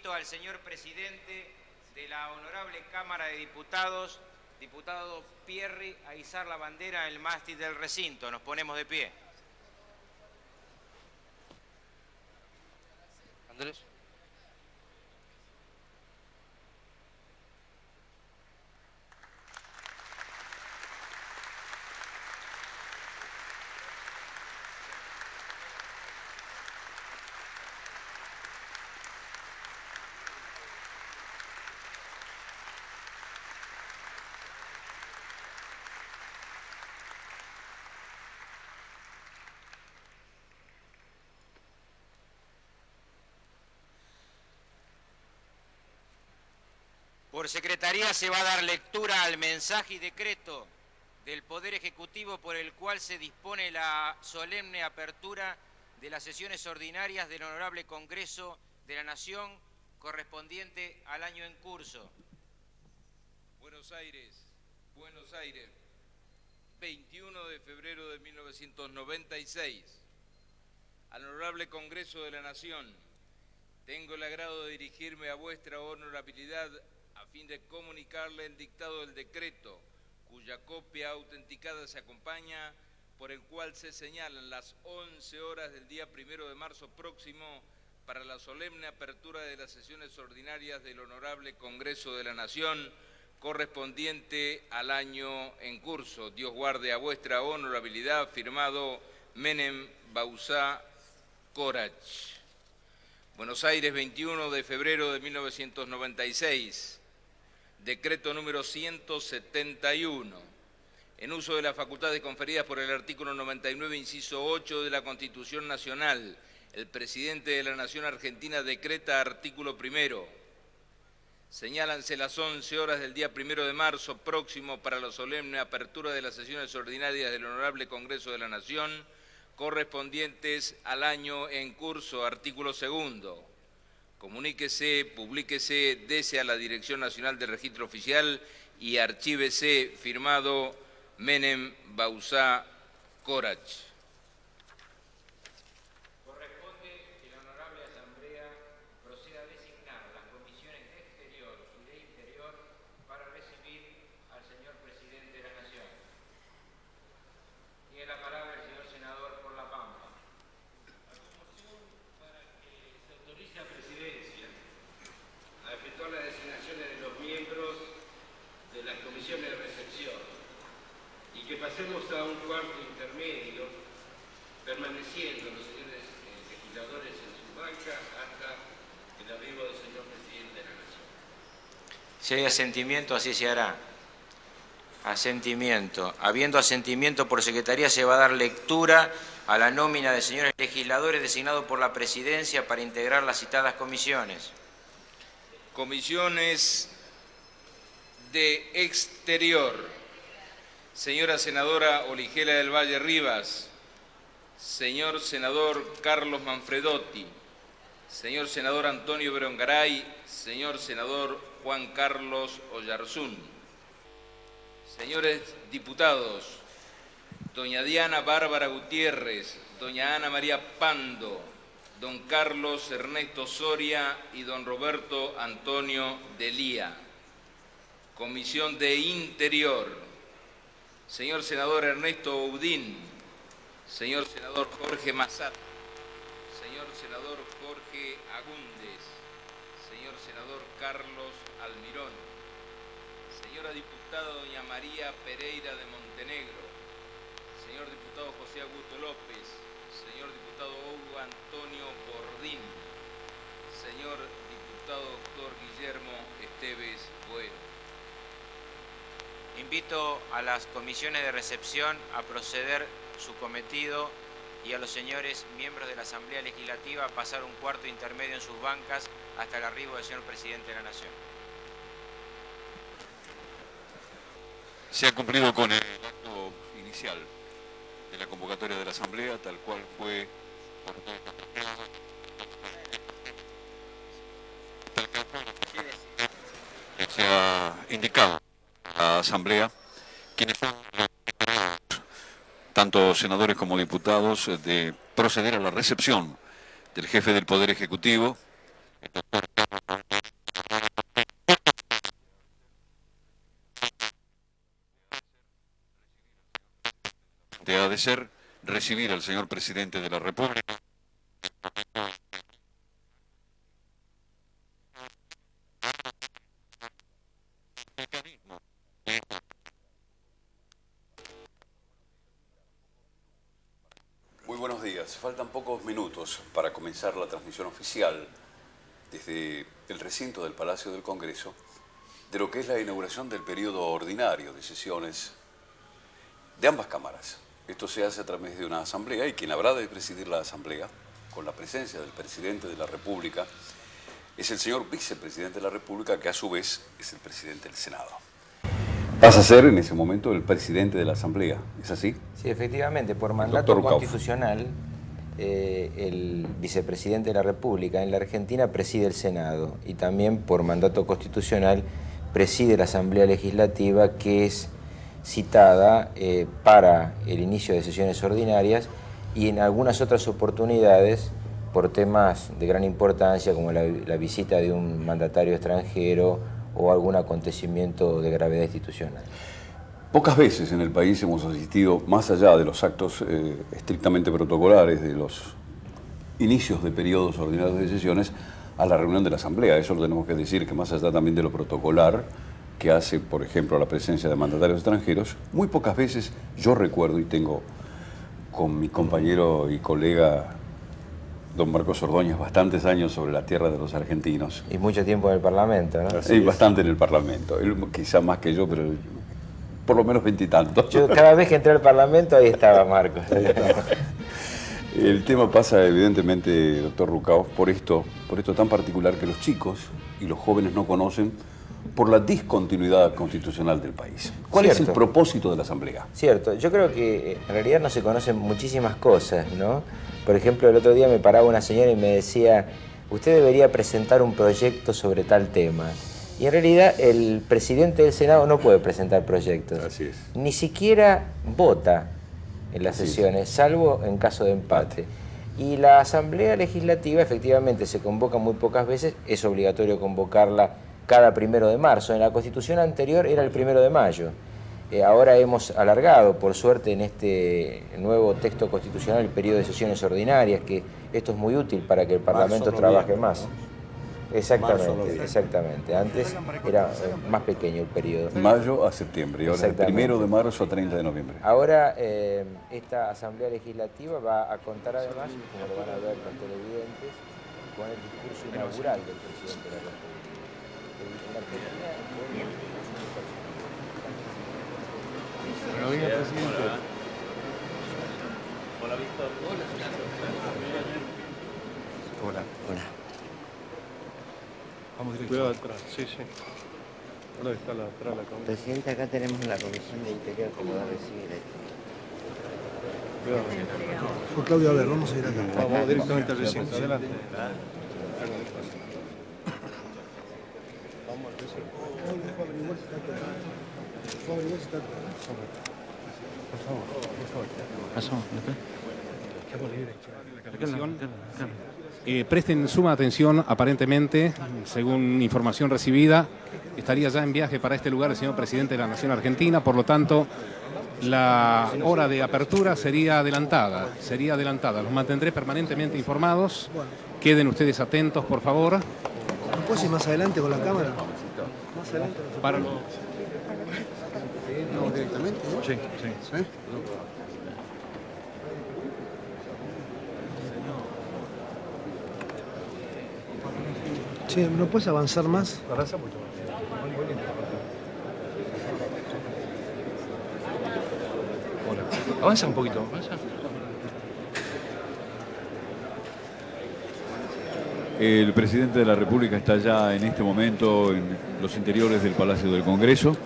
invito al señor presidente de la Honorable Cámara de Diputados, diputado Pierri, a izar la bandera en el mástil del recinto. Nos ponemos de pie. Andrés. Por secretaría se va a dar lectura al mensaje y decreto del Poder Ejecutivo por el cual se dispone la solemne apertura de las sesiones ordinarias del Honorable Congreso de la Nación correspondiente al año en curso. Buenos Aires, 21 de febrero de 1996. Al Honorable Congreso de la Nación, tengo el agrado de dirigirme a vuestra honorabilidad a fin de comunicarle el dictado del decreto, cuya copia autenticada se acompaña, por el cual se señalan las 11 horas del día 1 de marzo próximo para la solemne apertura de las sesiones ordinarias del Honorable Congreso de la Nación, correspondiente al año en curso. Dios guarde a vuestra honorabilidad, firmado Menem Bauzá Corach. Buenos Aires, 21 de febrero de 1996. Decreto número 171. En uso de las facultades conferidas por el artículo 99, inciso 8 de la Constitución Nacional, el presidente de la Nación Argentina decreta artículo primero. Señálanse las 11 horas del día 1 de marzo próximo para la solemne apertura de las sesiones ordinarias del Honorable Congreso de la Nación, correspondientes al año en curso, artículo segundo. Comuníquese, publíquese, dese a la Dirección Nacional de Registro Oficial y archívese, firmado Menem Bauzá Corach. Corresponde que la Honorable Asamblea proceda a designar las comisiones de Exterior y de Interior para recibir al señor presidente de la Nación. Tiene la palabra el señor senador por La Pampa. Para que se autorice a Presidencia a efectuar las designaciones de los miembros de las comisiones de recepción y que pasemos a un cuarto intermedio, permaneciendo los señores legisladores en sus bancas hasta el arribo del señor presidente de la Nación. Si hay asentimiento, así se hará. Asentimiento. Habiendo asentimiento por secretaría, se va a dar lectura a la nómina de señores legisladores designados por la Presidencia para integrar las citadas comisiones. Comisiones de Exterior. Señora senadora Oligela del Valle Rivas, señor senador Carlos Manfredotti, señor senador Antonio Berongaray, señor senador Juan Carlos Oyarzún. Señores diputados, doña Diana Bárbara Gutiérrez, doña Ana María Pando, don Carlos Ernesto Soria y don Roberto Antonio Delía. Comisión de Interior. Señor senador Ernesto Udín, señor senador Jorge Massat, señor senador Jorge Agúndez, señor senador Carlos Almirón, señora diputada doña María Pereira de Montenegro, señor diputado José Augusto López, señor diputado Hugo Antonio Bordín, señor diputado doctor Guillermo Esteves Boero. Invito a las comisiones de recepción a proceder su cometido y a los señores miembros de la Asamblea Legislativa a pasar un cuarto intermedio en sus bancas hasta el arribo del señor presidente de la Nación. Se ha cumplido con el acto inicial de la convocatoria de la Asamblea, tal cual fue se ha indicado a la Asamblea quienes son tanto senadores como diputados de proceder a la recepción del jefe del Poder Ejecutivo, el doctor importante ha de ser recibir al señor presidente de la República. Muy buenos días. Faltan pocos minutos para comenzar la transmisión oficial desde el recinto del Palacio del Congreso de lo que es la inauguración del periodo ordinario de sesiones de ambas cámaras. Esto se hace a través de una asamblea y quien habrá de presidir la asamblea, con la presencia del presidente de la República, es el señor vicepresidente de la República, que a su vez es el presidente del Senado. Pasa a ser en ese momento el presidente de la asamblea, ¿es así? Sí, efectivamente, por mandato Dr. Rucauf. constitucional, el vicepresidente de la República en la Argentina preside el Senado y también por mandato constitucional preside la Asamblea Legislativa, que es citada para el inicio de sesiones ordinarias y en algunas otras oportunidades por temas de gran importancia como la visita de un mandatario extranjero o algún acontecimiento de gravedad institucional. Pocas veces en el país hemos asistido, más allá de los actos estrictamente protocolares de los inicios de periodos ordinarios de sesiones, a la reunión de la Asamblea. Eso lo tenemos que decir, que más allá también de lo protocolar que hace, por ejemplo, la presencia de mandatarios extranjeros, muy pocas veces yo recuerdo, y tengo con mi compañero y colega don Marcos Ordóñez bastantes años sobre la tierra de los argentinos. Y mucho tiempo en el Parlamento, ¿no? Sí, bastante en el Parlamento. Él quizá más que yo, pero por lo menos 20 y tantos. Yo cada vez que entré al Parlamento ahí estaba Marcos. El tema pasa evidentemente, doctor Rucauf, por esto tan particular que los chicos y los jóvenes no conocen, por la discontinuidad constitucional del país. ¿Cuál es el propósito de la Asamblea? Cierto, yo creo que en realidad no se conocen muchísimas cosas, ¿no? Por ejemplo, el otro día me paraba una señora y me decía, usted debería presentar un proyecto sobre tal tema. Y en realidad el presidente del Senado no puede presentar proyectos. Así es. Ni siquiera vota en las sesiones, salvo en caso de empate. Y la Asamblea Legislativa efectivamente se convoca muy pocas veces, es obligatorio convocarla cada 1 de marzo. En la Constitución anterior era el 1 de mayo. Ahora hemos alargado, por suerte, en este nuevo texto constitucional el periodo de sesiones ordinarias, que esto es muy útil para que el Parlamento trabaje más. Exactamente, exactamente. Antes era más pequeño el periodo. Mayo a septiembre, y ahora del 1 de marzo a 30 de noviembre. Ahora esta Asamblea Legislativa va a contar además, como lo van a ver los televidentes, con el discurso inaugural del presidente de la República. En la Argentina, Buenos días, presidente. Hola, Víctor. Hola. Hola. Vamos directo. Cuidado atrás, sí, sí. ¿Dónde está atrás la comisión? Presidente, acá tenemos la Comisión de Interior que lo va a recibir ahí. Cuidado. Por Claudio, a ver, vamos a ir acá. Vamos directamente al recinto. Adelante. Vamos al recinto. Por favor. Pasamos. Presten suma atención, aparentemente, según información recibida, estaría ya en viaje para este lugar el señor presidente de la Nación Argentina, por lo tanto, la hora de apertura sería adelantada. Los mantendré permanentemente informados. Queden ustedes atentos, por favor. ¿No puedes ir más adelante con la cámara? Más adelante. Para los... No, directamente, ¿no? Sí. ¿Sí? Che, ¿no puedes avanzar más? Avanza mucho. Hola. Avanza un poquito, avanza. El presidente de la República está ya en este momento en los interiores del Palacio del Congreso.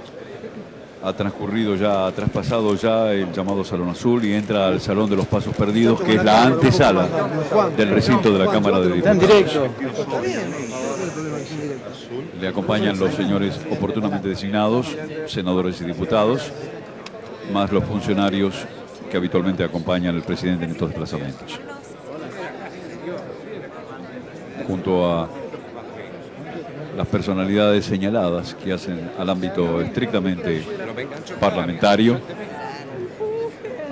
Ha traspasado ya el llamado Salón Azul y entra al Salón de los Pasos Perdidos, que es la antesala del recinto de la Cámara de Diputados. directo. Le acompañan los señores oportunamente designados, senadores y diputados, más los funcionarios que habitualmente acompañan al presidente en estos desplazamientos. Junto a las personalidades señaladas que hacen al ámbito estrictamente parlamentario,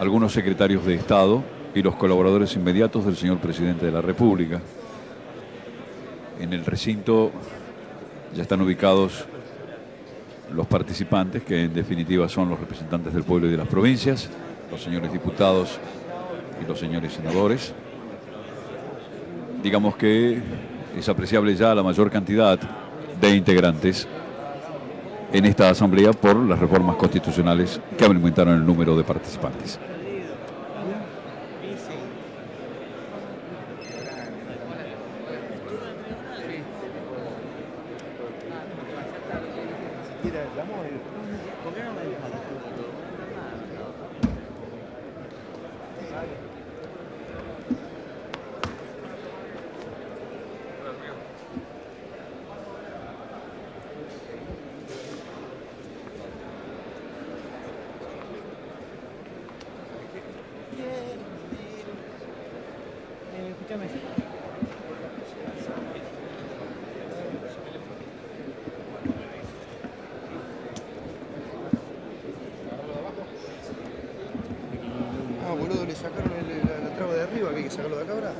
algunos secretarios de Estado y los colaboradores inmediatos del señor presidente de la República. En el recinto ya están ubicados los participantes, que en definitiva son los representantes del pueblo y de las provincias, los señores diputados y los señores senadores. Digamos que es apreciable ya la mayor cantidad de integrantes en esta asamblea por las reformas constitucionales que aumentaron el número de participantes. Ah, boludo, le sacaron la traba de arriba, que hay que sacarlo de acá ahora.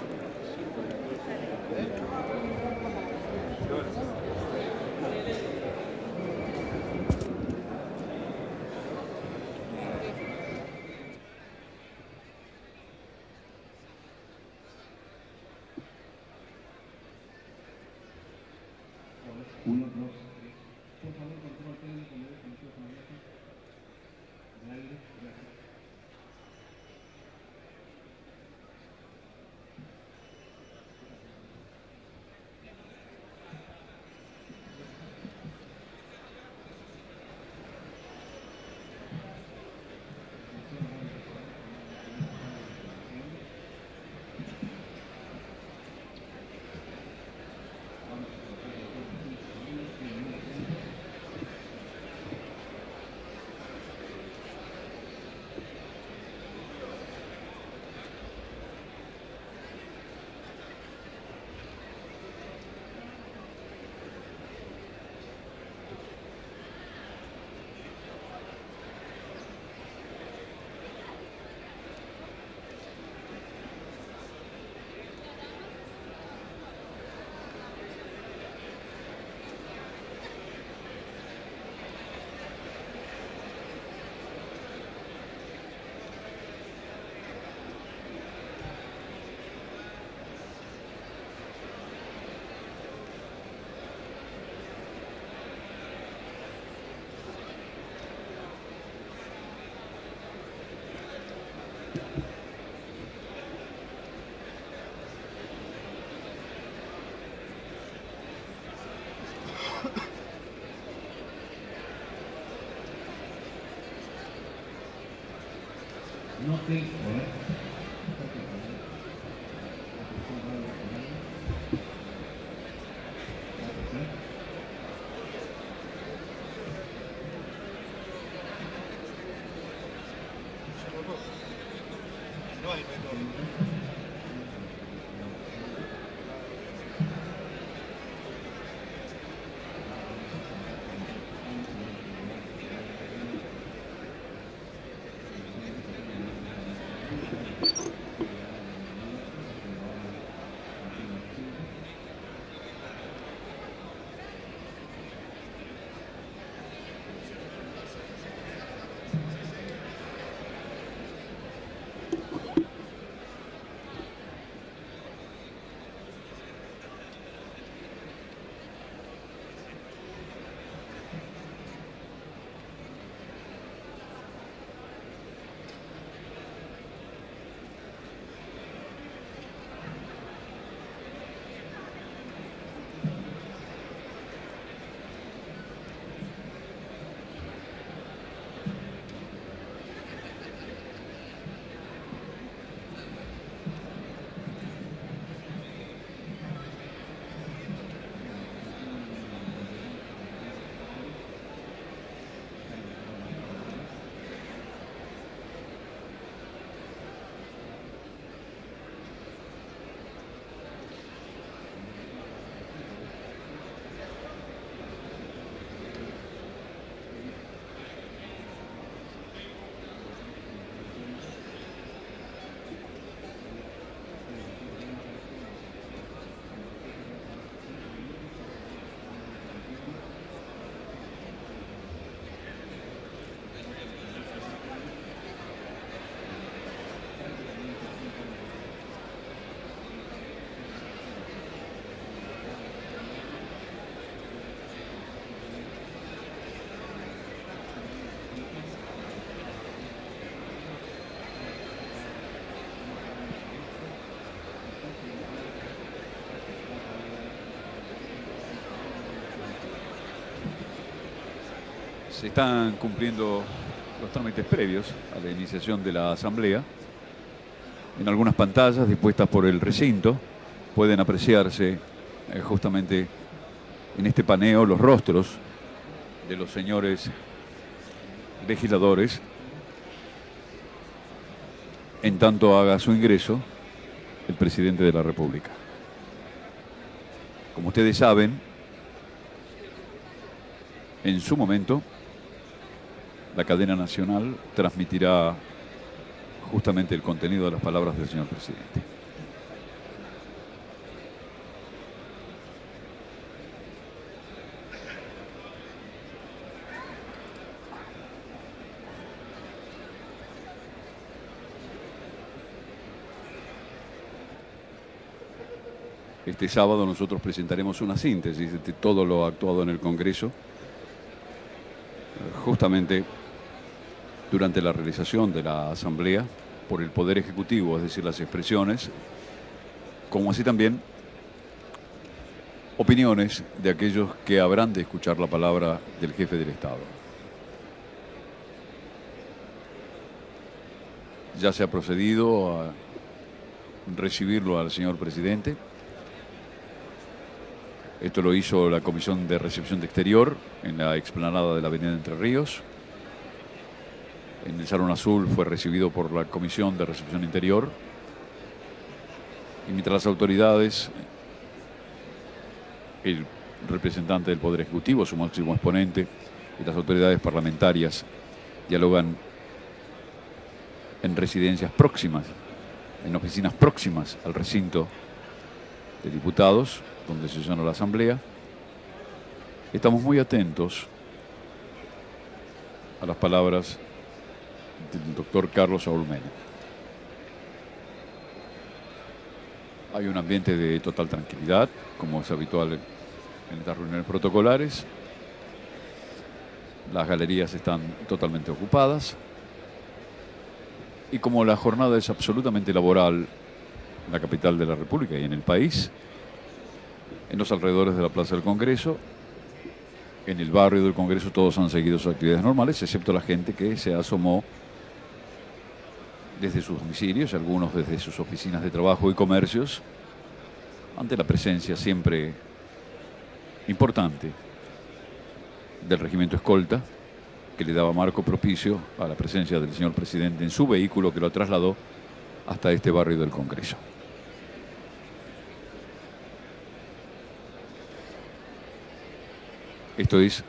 No tengo, No hay retorno. Se están cumpliendo los trámites previos a la iniciación de la asamblea. En algunas pantallas dispuestas por el recinto pueden apreciarse justamente en este paneo los rostros de los señores legisladores, en tanto haga su ingreso el presidente de la República. Como ustedes saben, en su momento, la cadena nacional transmitirá justamente el contenido de las palabras del señor presidente. Este sábado nosotros presentaremos una síntesis de todo lo actuado en el Congreso, justamente durante la realización de la Asamblea por el Poder Ejecutivo, es decir, las expresiones, como así también opiniones de aquellos que habrán de escuchar la palabra del jefe del Estado. Ya se ha procedido a recibirlo al señor presidente. Esto lo hizo la Comisión de Recepción de Exterior en la explanada de la Avenida Entre Ríos. En el Salón Azul fue recibido por la Comisión de Recepción Interior. Y mientras las autoridades, el representante del Poder Ejecutivo, su máximo exponente, y las autoridades parlamentarias dialogan en residencias próximas, en oficinas próximas al recinto de diputados, donde se sesiona la Asamblea, estamos muy atentos a las palabras del doctor Carlos Saúl Menem. Hay un ambiente de total tranquilidad, como es habitual en estas reuniones protocolares. Las galerías están totalmente ocupadas. Y como la jornada es absolutamente laboral en la capital de la República y en el país, en los alrededores de la Plaza del Congreso, en el barrio del Congreso, todos han seguido sus actividades normales, excepto la gente que se asomó desde sus domicilios, algunos desde sus oficinas de trabajo y comercios, ante la presencia siempre importante del regimiento escolta, que le daba marco propicio a la presencia del señor presidente en su vehículo que lo trasladó hasta este barrio del Congreso. Esto es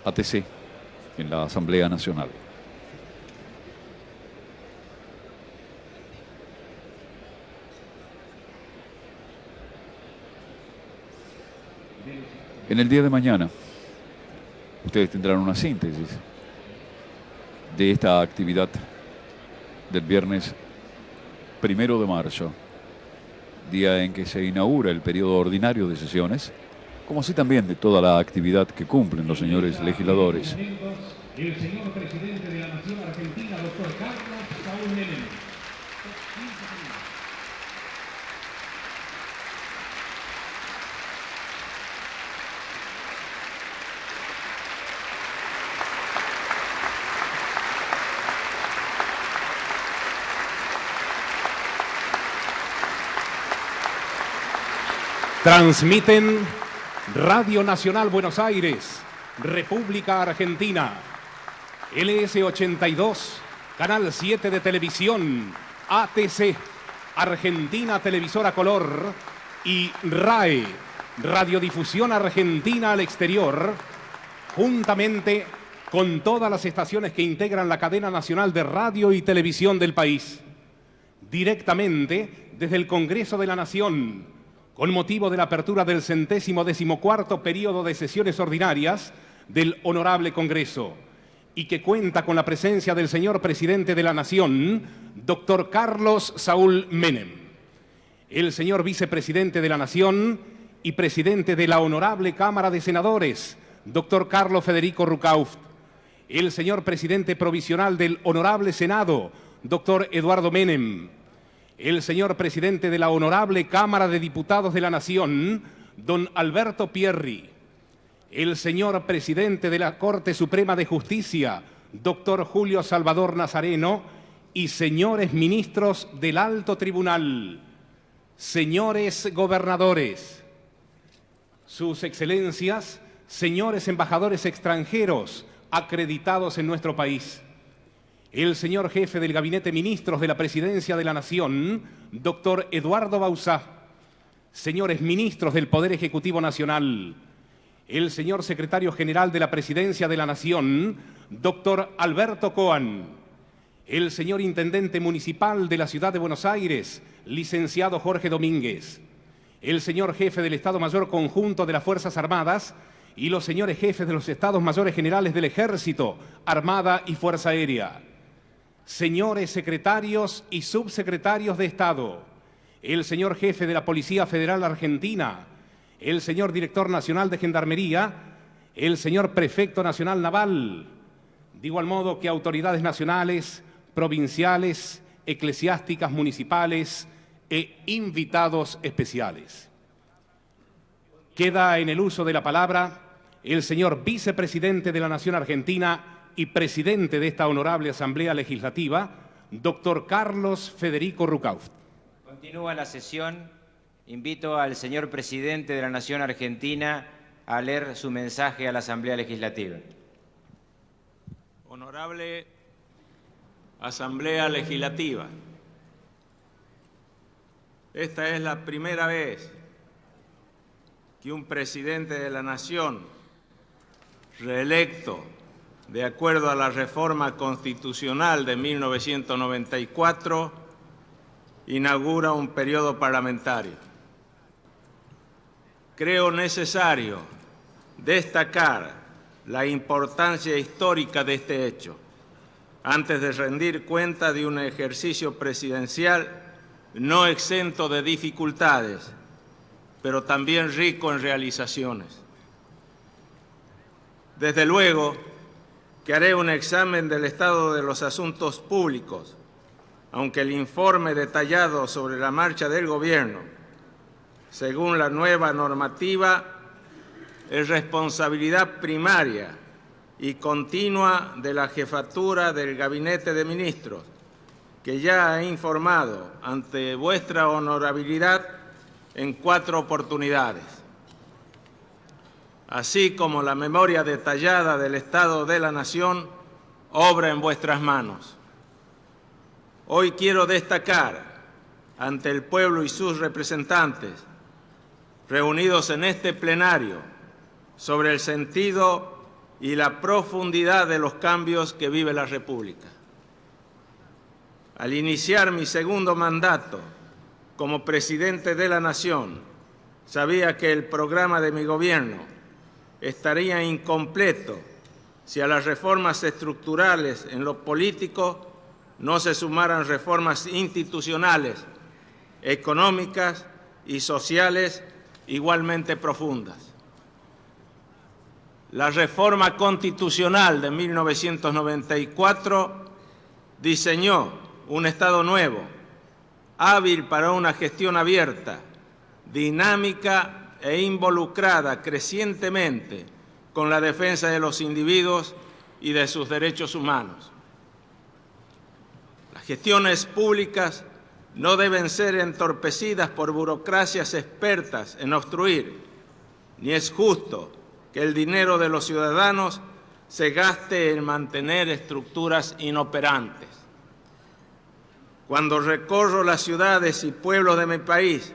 ATC en la Asamblea Nacional. En el día de mañana, ustedes tendrán una síntesis de esta actividad del viernes 1 de marzo, día en que se inaugura el periodo ordinario de sesiones, como así también de toda la actividad que cumplen los señores legisladores. El señor presidente de la Nación Argentina, doctor Carlos Saúl Menem. Transmiten Radio Nacional Buenos Aires, República Argentina, LS82, Canal 7 de Televisión, ATC, Argentina Televisora Color, y RAE, Radiodifusión Argentina al Exterior, juntamente con todas las estaciones que integran la cadena nacional de radio y televisión del país, directamente desde el Congreso de la Nación, con motivo de la apertura del 114º periodo de sesiones ordinarias del Honorable Congreso, y que cuenta con la presencia del señor Presidente de la Nación, doctor Carlos Saúl Menem, el señor Vicepresidente de la Nación y Presidente de la Honorable Cámara de Senadores, doctor Carlos Federico Rucauf, el señor Presidente Provisional del Honorable Senado, doctor Eduardo Menem, el señor Presidente de la Honorable Cámara de Diputados de la Nación, don Alberto Pierri, el señor presidente de la Corte Suprema de Justicia, doctor Julio Salvador Nazareno, y señores ministros del Alto Tribunal, señores gobernadores, sus excelencias, señores embajadores extranjeros acreditados en nuestro país, el señor jefe del Gabinete de Ministros de la Presidencia de la Nación, doctor Eduardo Bauzá, señores ministros del Poder Ejecutivo Nacional, el señor secretario general de la Presidencia de la Nación, doctor Alberto Coan, el señor intendente municipal de la Ciudad de Buenos Aires, licenciado Jorge Domínguez, el señor jefe del Estado Mayor Conjunto de las Fuerzas Armadas y los señores jefes de los Estados Mayores Generales del Ejército, Armada y Fuerza Aérea, señores secretarios y subsecretarios de Estado, el señor jefe de la Policía Federal Argentina, el señor director nacional de Gendarmería, el señor prefecto nacional naval, de igual modo que autoridades nacionales, provinciales, eclesiásticas, municipales e invitados especiales. Queda en el uso de la palabra el señor vicepresidente de la Nación Argentina y presidente de esta honorable Asamblea Legislativa, doctor Carlos Federico Rucauf. Continúa la sesión. Invito al señor presidente de la Nación Argentina a leer su mensaje a la Asamblea Legislativa. Honorable Asamblea Legislativa, esta es la primera vez que un presidente de la Nación, reelecto de acuerdo a la reforma constitucional de 1994, inaugura un periodo parlamentario. Creo necesario destacar la importancia histórica de este hecho, antes de rendir cuenta de un ejercicio presidencial no exento de dificultades, pero también rico en realizaciones. Desde luego que haré un examen del estado de los asuntos públicos, aunque el informe detallado sobre la marcha del Gobierno, según la nueva normativa, es responsabilidad primaria y continua de la jefatura del Gabinete de Ministros, que ya ha informado ante vuestra honorabilidad en 4 oportunidades, así como la memoria detallada del Estado de la Nación obra en vuestras manos. Hoy quiero destacar ante el pueblo y sus representantes, reunidos en este plenario, sobre el sentido y la profundidad de los cambios que vive la República. Al iniciar mi segundo mandato como presidente de la Nación, sabía que el programa de mi gobierno estaría incompleto si a las reformas estructurales en lo político no se sumaran reformas institucionales, económicas y sociales igualmente profundas. La reforma constitucional de 1994 diseñó un Estado nuevo, hábil para una gestión abierta, dinámica e involucrada crecientemente con la defensa de los individuos y de sus derechos humanos. Las gestiones públicas no deben ser entorpecidas por burocracias expertas en obstruir, ni es justo que el dinero de los ciudadanos se gaste en mantener estructuras inoperantes. Cuando recorro las ciudades y pueblos de mi país,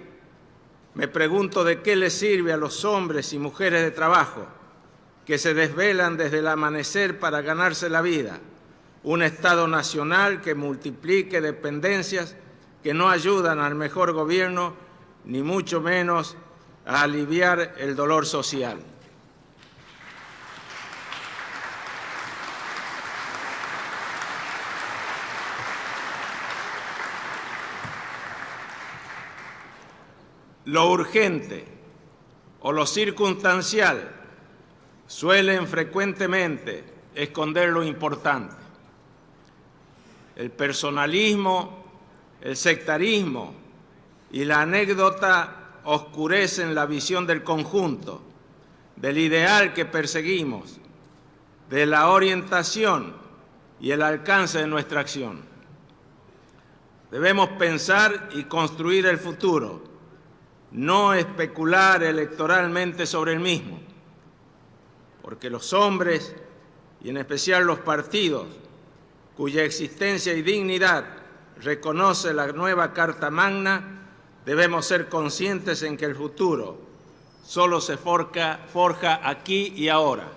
me pregunto de qué les sirve a los hombres y mujeres de trabajo que se desvelan desde el amanecer para ganarse la vida, un Estado nacional que multiplique dependencias que no ayudan al mejor gobierno, ni mucho menos a aliviar el dolor social. Lo urgente o lo circunstancial suelen frecuentemente esconder lo importante. El personalismo, el sectarismo y la anécdota oscurecen la visión del conjunto, del ideal que perseguimos, de la orientación y el alcance de nuestra acción. Debemos pensar y construir el futuro, no especular electoralmente sobre el mismo, porque los hombres, y en especial los partidos, cuya existencia y dignidad reconoce la nueva Carta Magna, debemos ser conscientes en que el futuro solo se forja aquí y ahora.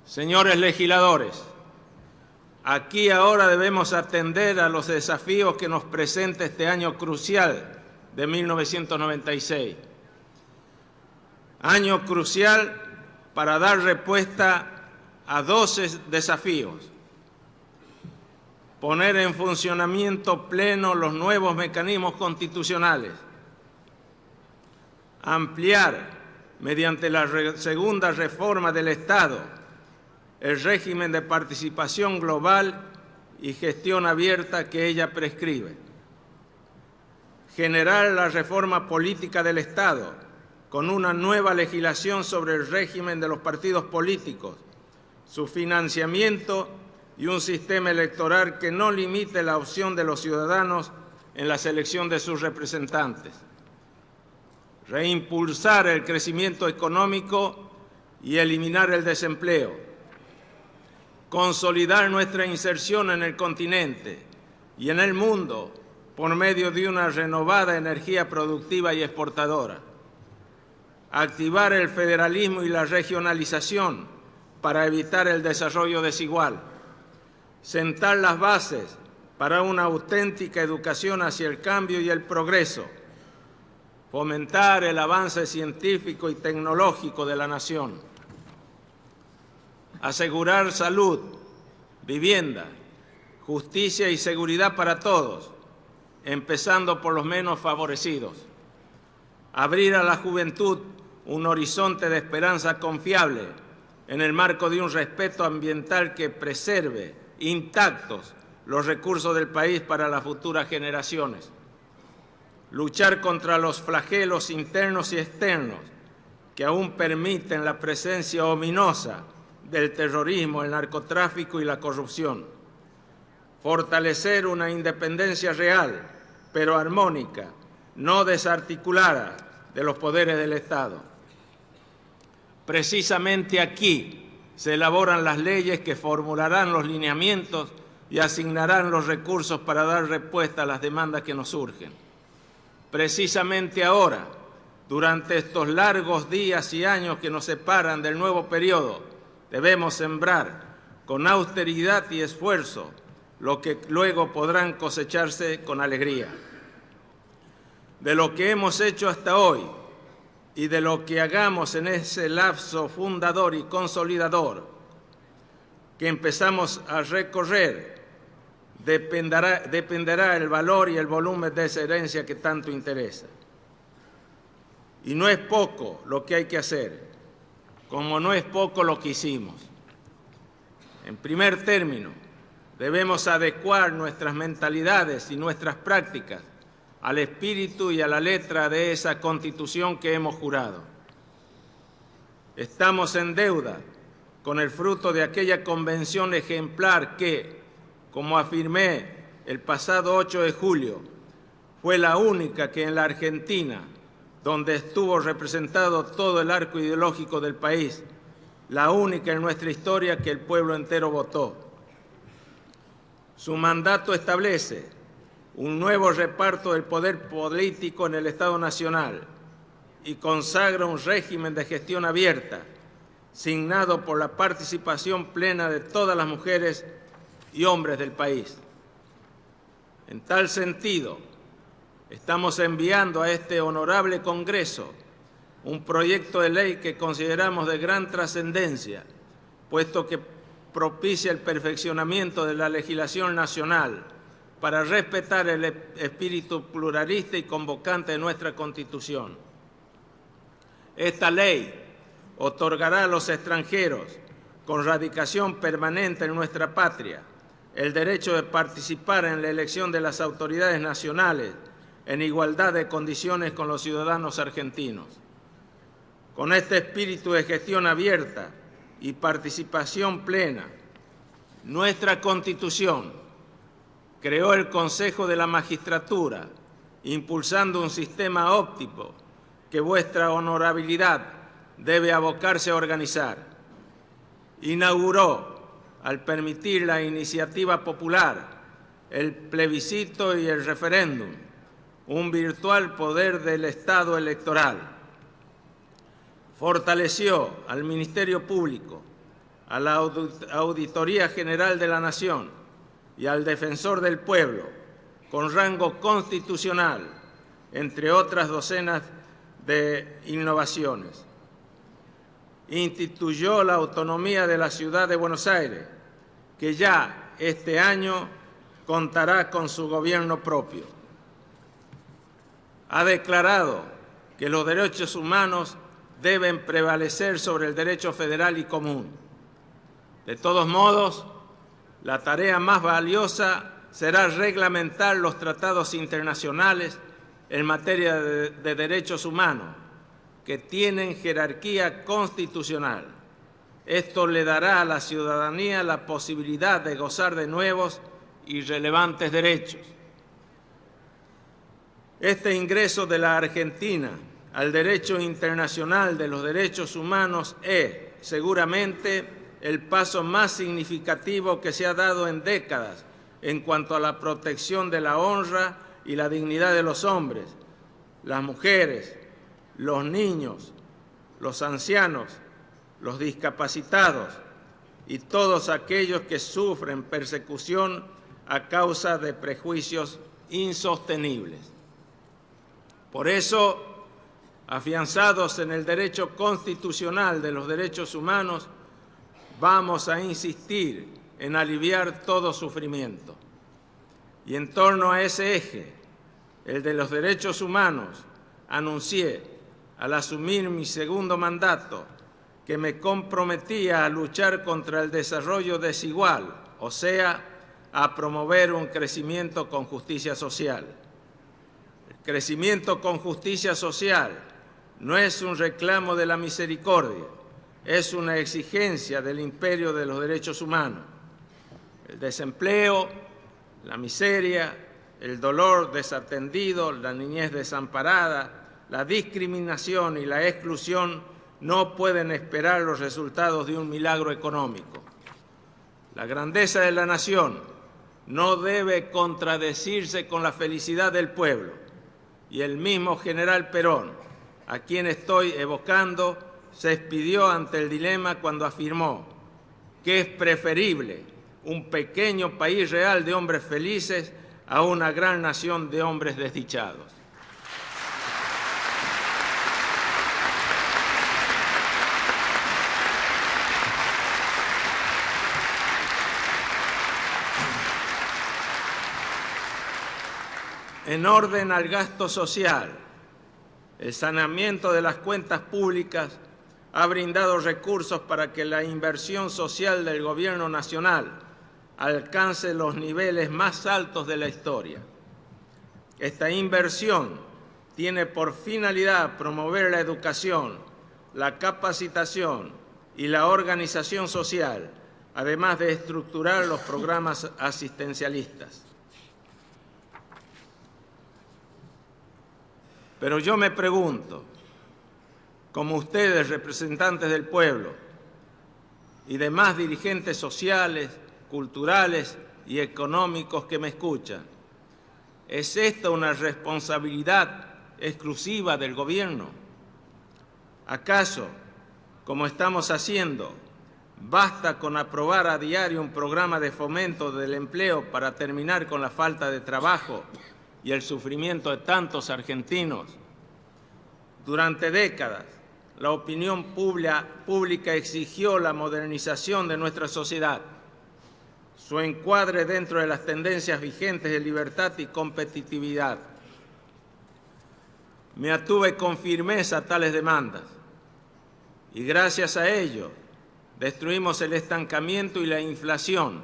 Señores legisladores, aquí y ahora debemos atender a los desafíos que nos presenta este año crucial de 1996. Año crucial para dar respuesta a 12 desafíos. Poner en funcionamiento pleno los nuevos mecanismos constitucionales. Ampliar, mediante la segunda reforma del Estado, el régimen de participación global y gestión abierta que ella prescribe. Generar la reforma política del Estado con una nueva legislación sobre el régimen de los partidos políticos, su financiamiento y un sistema electoral que no limite la opción de los ciudadanos en la selección de sus representantes. Reimpulsar el crecimiento económico y eliminar el desempleo. Consolidar nuestra inserción en el continente y en el mundo por medio de una renovada energía productiva y exportadora. Activar el federalismo y la regionalización para evitar el desarrollo desigual. Sentar las bases para una auténtica educación hacia el cambio y el progreso. Fomentar el avance científico y tecnológico de la nación. Asegurar salud, vivienda, justicia y seguridad para todos, empezando por los menos favorecidos. Abrir a la juventud un horizonte de esperanza confiable en el marco de un respeto ambiental que preserve intactos los recursos del país para las futuras generaciones. Luchar contra los flagelos internos y externos que aún permiten la presencia ominosa del terrorismo, el narcotráfico y la corrupción. Fortalecer una independencia real, pero armónica, no desarticulada, de los poderes del Estado. Precisamente aquí se elaboran las leyes que formularán los lineamientos y asignarán los recursos para dar respuesta a las demandas que nos surgen. Precisamente ahora, durante estos largos días y años que nos separan del nuevo periodo, debemos sembrar con austeridad y esfuerzo lo que luego podrán cosecharse con alegría. De lo que hemos hecho hasta hoy y de lo que hagamos en ese lapso fundador y consolidador que empezamos a recorrer, dependerá el valor y el volumen de esa herencia que tanto interesa. Y no es poco lo que hay que hacer, como no es poco lo que hicimos. En primer término, debemos adecuar nuestras mentalidades y nuestras prácticas al espíritu y a la letra de esa Constitución que hemos jurado. Estamos en deuda con el fruto de aquella convención ejemplar que, como afirmé el pasado 8 de julio, fue la única que en la Argentina, donde estuvo representado todo el arco ideológico del país, la única en nuestra historia que el pueblo entero votó. Su mandato establece un nuevo reparto del poder político en el Estado Nacional y consagra un régimen de gestión abierta, signado por la participación plena de todas las mujeres y hombres del país. En tal sentido, estamos enviando a este honorable Congreso un proyecto de ley que consideramos de gran trascendencia, puesto que propicia el perfeccionamiento de la legislación nacional para respetar el espíritu pluralista y convocante de nuestra Constitución. Esta ley otorgará a los extranjeros con radicación permanente en nuestra patria el derecho de participar en la elección de las autoridades nacionales en igualdad de condiciones con los ciudadanos argentinos. Con este espíritu de gestión abierta y participación plena, nuestra Constitución creó el Consejo de la Magistratura, impulsando un sistema óptimo que vuestra honorabilidad debe abocarse a organizar. Inauguró, al permitir la iniciativa popular, el plebiscito y el referéndum, un virtual poder del Estado electoral. Fortaleció al Ministerio Público, a la Auditoría General de la Nación y al Defensor del Pueblo, con rango constitucional, entre otras docenas de innovaciones. Instituyó la autonomía de la Ciudad de Buenos Aires, que ya este año contará con su gobierno propio. Ha declarado que los derechos humanos deben prevalecer sobre el derecho federal y común. De todos modos, la tarea más valiosa será reglamentar los tratados internacionales en materia de derechos humanos, que tienen jerarquía constitucional. Esto le dará a la ciudadanía la posibilidad de gozar de nuevos y relevantes derechos. Este ingreso de la Argentina al derecho internacional de los derechos humanos es, seguramente, el paso más significativo que se ha dado en décadas en cuanto a la protección de la honra y la dignidad de los hombres, las mujeres, los niños, los ancianos, los discapacitados y todos aquellos que sufren persecución a causa de prejuicios insostenibles. Por eso, afianzados en el derecho constitucional de los derechos humanos, vamos a insistir en aliviar todo sufrimiento. Y en torno a ese eje, el de los derechos humanos, anuncié, al asumir mi segundo mandato, que me comprometía a luchar contra el desarrollo desigual, o sea, a promover un crecimiento con justicia social. El crecimiento con justicia social no es un reclamo de la misericordia, es una exigencia del imperio de los derechos humanos. El desempleo, la miseria, el dolor desatendido, la niñez desamparada, la discriminación y la exclusión no pueden esperar los resultados de un milagro económico. La grandeza de la nación no debe contradecirse con la felicidad del pueblo. Y el mismo general Perón, a quien estoy evocando, se expidió ante el dilema cuando afirmó que es preferible un pequeño país real de hombres felices a una gran nación de hombres desdichados. En orden al gasto social, el saneamiento de las cuentas públicas ha brindado recursos para que la inversión social del Gobierno Nacional alcance los niveles más altos de la historia. Esta inversión tiene por finalidad promover la educación, la capacitación y la organización social, además de estructurar los programas asistencialistas. Pero yo me pregunto, como ustedes, representantes del pueblo, y demás dirigentes sociales, culturales y económicos que me escuchan, ¿es esta una responsabilidad exclusiva del gobierno? ¿Acaso, como estamos haciendo, basta con aprobar a diario un programa de fomento del empleo para terminar con la falta de trabajo y el sufrimiento de tantos argentinos? Durante décadas, la opinión pública exigió la modernización de nuestra sociedad, su encuadre dentro de las tendencias vigentes de libertad y competitividad. Me atuve con firmeza a tales demandas y gracias a ello destruimos el estancamiento y la inflación,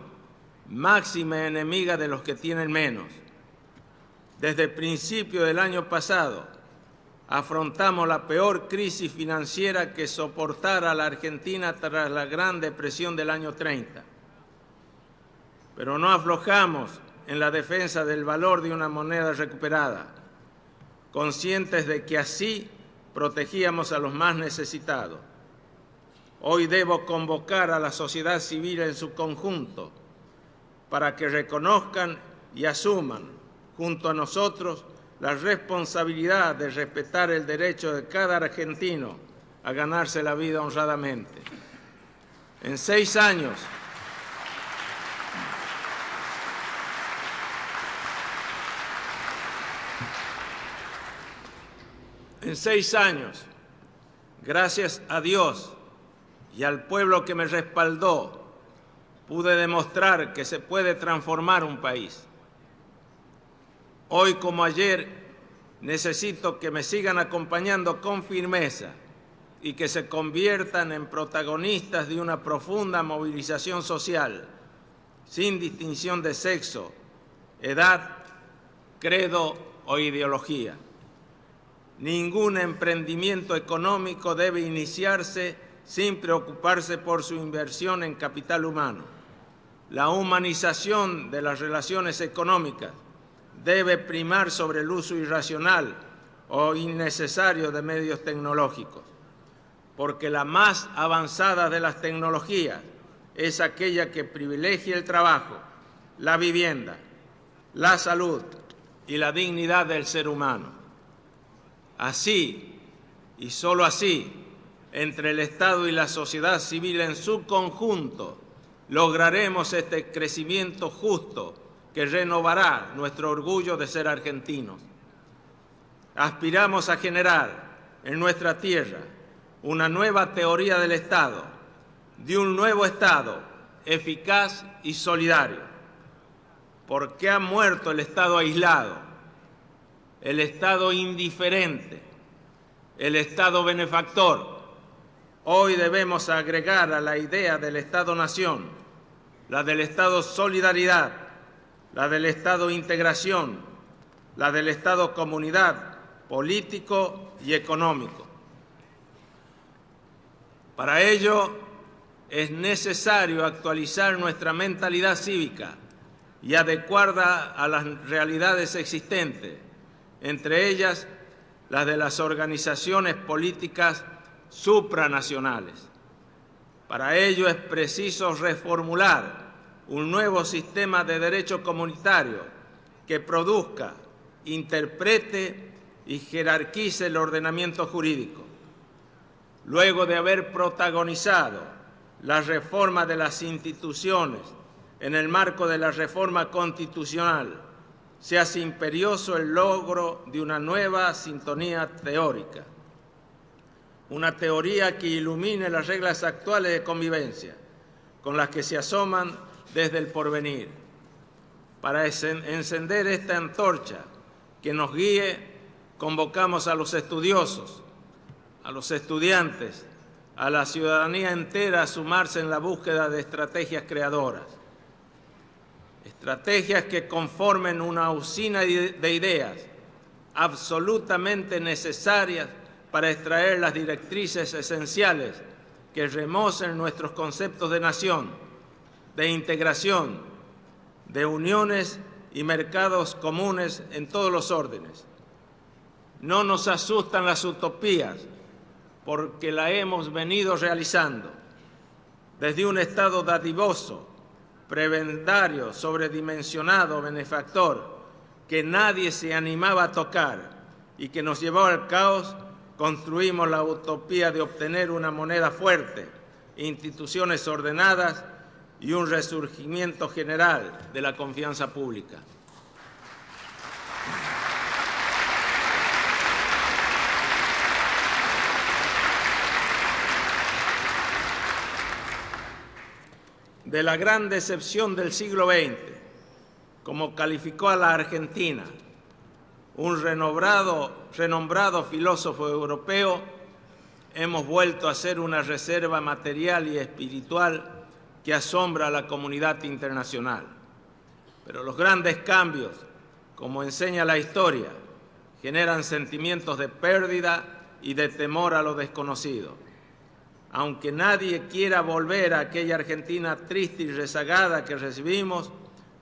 máxima enemiga de los que tienen menos. Desde el principio del año pasado, afrontamos la peor crisis financiera que soportara la Argentina tras la Gran Depresión del año 30. Pero no aflojamos en la defensa del valor de una moneda recuperada, conscientes de que así protegíamos a los más necesitados. Hoy debo convocar a la sociedad civil en su conjunto para que reconozcan y asuman, junto a nosotros, la responsabilidad de respetar el derecho de cada argentino a ganarse la vida honradamente. En 6 años, gracias a Dios y al pueblo que me respaldó, pude demostrar que se puede transformar un país. Hoy como ayer, necesito que me sigan acompañando con firmeza y que se conviertan en protagonistas de una profunda movilización social, sin distinción de sexo, edad, credo o ideología. Ningún emprendimiento económico debe iniciarse sin preocuparse por su inversión en capital humano. La humanización de las relaciones económicas debe primar sobre el uso irracional o innecesario de medios tecnológicos, porque la más avanzada de las tecnologías es aquella que privilegia el trabajo, la vivienda, la salud y la dignidad del ser humano. Así, y solo así, entre el Estado y la sociedad civil en su conjunto, lograremos este crecimiento justo que renovará nuestro orgullo de ser argentinos. Aspiramos a generar en nuestra tierra una nueva teoría del Estado, de un nuevo Estado eficaz y solidario. ¿Por qué ha muerto el Estado aislado, el Estado indiferente, el Estado benefactor? Hoy debemos agregar a la idea del Estado-nación, la del Estado-solidaridad, la del Estado-integración, la del Estado-comunidad, político y económico. Para ello es necesario actualizar nuestra mentalidad cívica y adecuarla a las realidades existentes, entre ellas las de las organizaciones políticas supranacionales. Para ello es preciso reformular un nuevo sistema de derecho comunitario que produzca, interprete y jerarquice el ordenamiento jurídico. Luego de haber protagonizado la reforma de las instituciones en el marco de la reforma constitucional, se hace imperioso el logro de una nueva sintonía teórica, una teoría que ilumine las reglas actuales de convivencia con las que se asoman desde el porvenir. Para encender esta antorcha que nos guíe, convocamos a los estudiosos, a los estudiantes, a la ciudadanía entera a sumarse en la búsqueda de estrategias creadoras. Estrategias que conformen una usina de ideas absolutamente necesarias para extraer las directrices esenciales que remocen nuestros conceptos de nación, de integración, de uniones y mercados comunes en todos los órdenes. No nos asustan las utopías, porque la hemos venido realizando desde un Estado dadivoso, prebendario, sobredimensionado, benefactor, que nadie se animaba a tocar y que nos llevó al caos. Construimos la utopía de obtener una moneda fuerte, instituciones ordenadas y un resurgimiento general de la confianza pública. De la gran decepción del siglo XX, como calificó a la Argentina un renombrado filósofo europeo, hemos vuelto a ser una reserva material y espiritual que asombra a la comunidad internacional. Pero los grandes cambios, como enseña la historia, generan sentimientos de pérdida y de temor a lo desconocido. Aunque nadie quiera volver a aquella Argentina triste y rezagada que recibimos,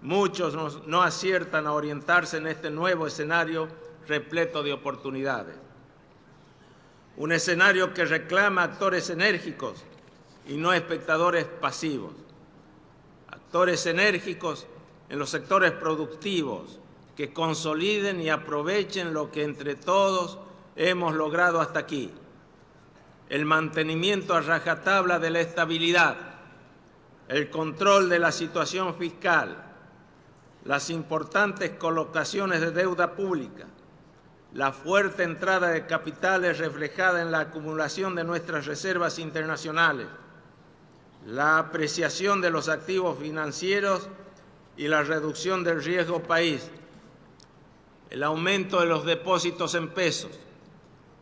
muchos no aciertan a orientarse en este nuevo escenario repleto de oportunidades. Un escenario que reclama actores enérgicos y no espectadores pasivos. Actores enérgicos en los sectores productivos que consoliden y aprovechen lo que entre todos hemos logrado hasta aquí. El mantenimiento a rajatabla de la estabilidad, el control de la situación fiscal, las importantes colocaciones de deuda pública, la fuerte entrada de capitales reflejada en la acumulación de nuestras reservas internacionales, la apreciación de los activos financieros y la reducción del riesgo país, el aumento de los depósitos en pesos,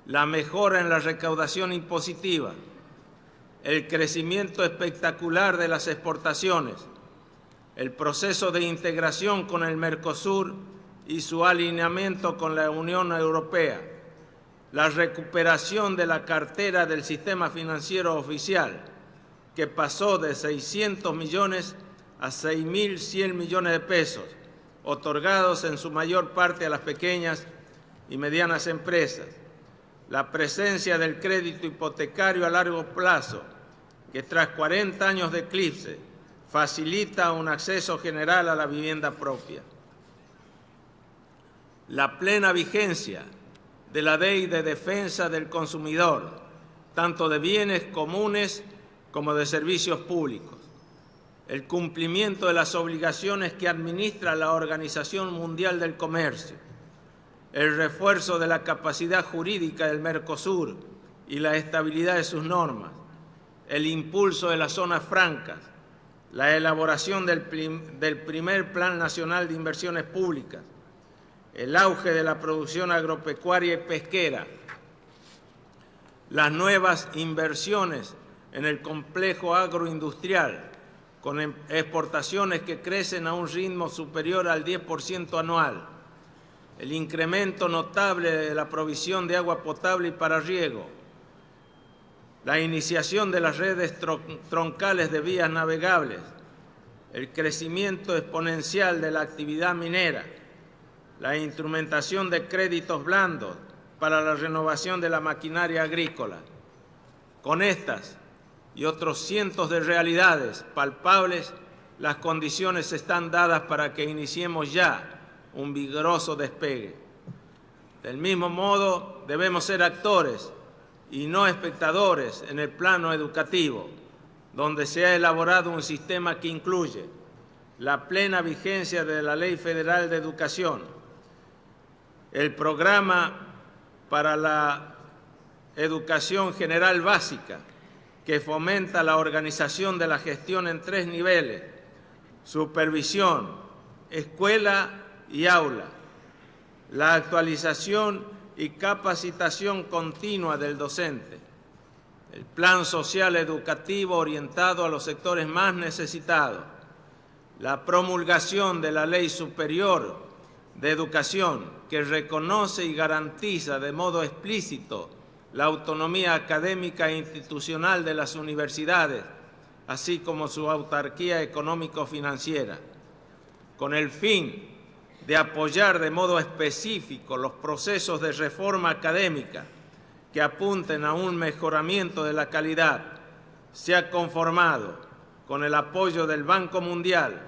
la mejora en la recaudación impositiva, el crecimiento espectacular de las exportaciones, el proceso de integración con el Mercosur y su alineamiento con la Unión Europea, la recuperación de la cartera del sistema financiero oficial, que pasó de 600 millones a 6.100 millones de pesos, otorgados en su mayor parte a las pequeñas y medianas empresas, la presencia del crédito hipotecario a largo plazo, que tras 40 años de eclipse facilita un acceso general a la vivienda propia. La plena vigencia de la Ley de Defensa del Consumidor, tanto de bienes comunes como de servicios públicos. El cumplimiento de las obligaciones que administra la Organización Mundial del Comercio. El refuerzo de la capacidad jurídica del Mercosur y la estabilidad de sus normas. El impulso de las zonas francas. La elaboración del primer Plan Nacional de Inversiones Públicas. El auge de la producción agropecuaria y pesquera. Las nuevas inversiones en el complejo agroindustrial, con exportaciones que crecen a un ritmo superior al 10% anual. El incremento notable de la provisión de agua potable y para riego. La iniciación de las redes troncales de vías navegables. El crecimiento exponencial de la actividad minera. La instrumentación de créditos blandos para la renovación de la maquinaria agrícola. Con estas y otros cientos de realidades palpables, las condiciones están dadas para que iniciemos ya un vigoroso despegue. Del mismo modo, debemos ser actores y no espectadores en el plano educativo, donde se ha elaborado un sistema que incluye la plena vigencia de la Ley Federal de Educación, el programa para la educación general básica, que fomenta la organización de la gestión en 3 niveles: supervisión, escuela y aula, la actualización y capacitación continua del docente, el plan social educativo orientado a los sectores más necesitados, la promulgación de la Ley Superior de Educación, que reconoce y garantiza de modo explícito la autonomía académica e institucional de las universidades, así como su autarquía económico-financiera, con el fin de apoyar de modo específico los procesos de reforma académica que apunten a un mejoramiento de la calidad. Se ha conformado, con el apoyo del Banco Mundial,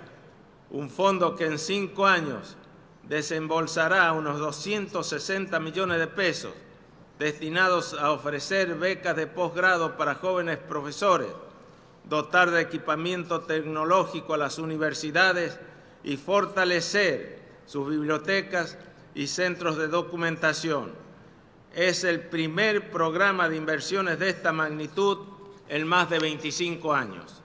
un fondo que en 5 años desembolsará unos 260 millones de pesos destinados a ofrecer becas de posgrado para jóvenes profesores, dotar de equipamiento tecnológico a las universidades y fortalecer sus bibliotecas y centros de documentación. Es el primer programa de inversiones de esta magnitud en más de 25 años.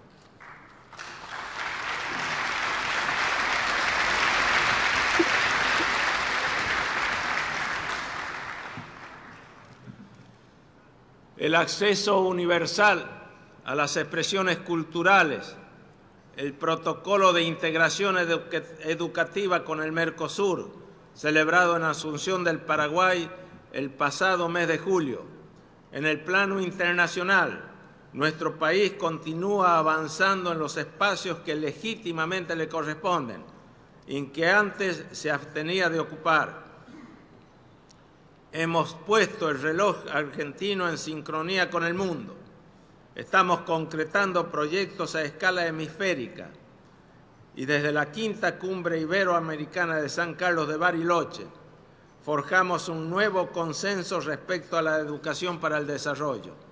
El acceso universal a las expresiones culturales, el protocolo de integración educativa con el Mercosur, celebrado en Asunción del Paraguay el pasado mes de julio. En el plano internacional, nuestro país continúa avanzando en los espacios que legítimamente le corresponden y en que antes se abstenía de ocupar. Hemos puesto el reloj argentino en sincronía con el mundo. Estamos concretando proyectos a escala hemisférica y desde la quinta cumbre iberoamericana de San Carlos de Bariloche forjamos un nuevo consenso respecto a la educación para el desarrollo.